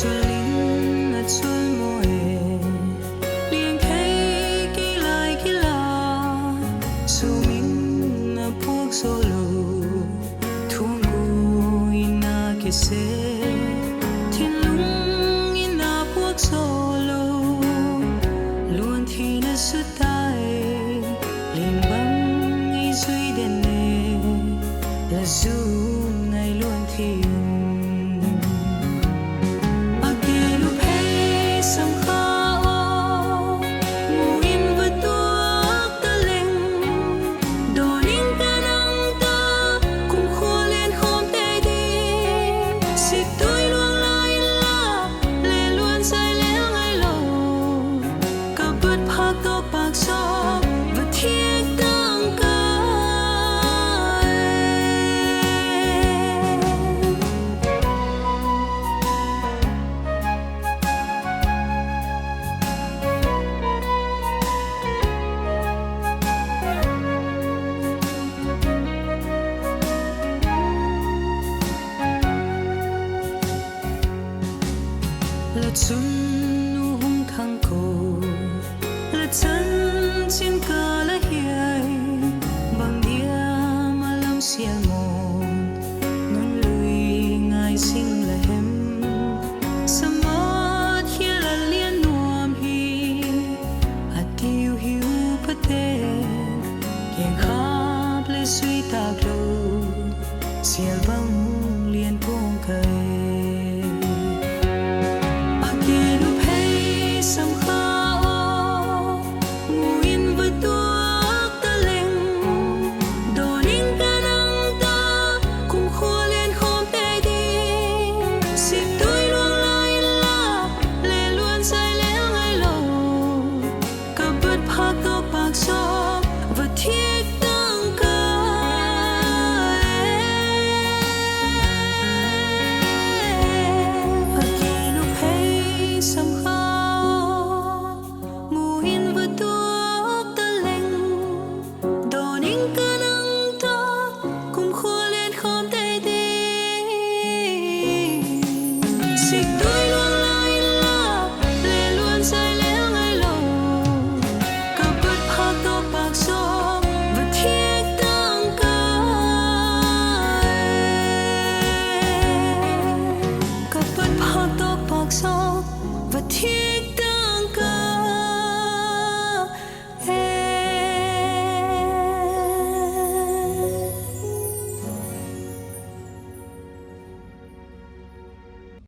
chua linh mà chua môi liền thấy kỹ lại kỹ là dù mình mà buộc solo thu ngồi na kia sẽ thiên lung na buộc solo luôn thì nó suốt tay liền băng ý duy đền nề là dù ngày luôn thì là xuân nu hung thang cổ là chân trên cờ lá hiền bằng đĩa mà lòng xiên mòn non lùi ngài sinh là em sa mất kia là liên nuông hi hạt tiêu hiu bất tê kiềng khắp lệ suy tạc lâu xiên băng liên buông cây và thiết tăng ca khi lúc hay sầm khao mù in và tuốt ta lệnh đồ nín ca nắng ta cùng khua lên khom tê tê xịt tôi luôn lại là lệ luôn say léo ngay lâu cả bớt phá tóc bạc gió và thiết tăng ca cả bớt phá tóc bạc gió và thiết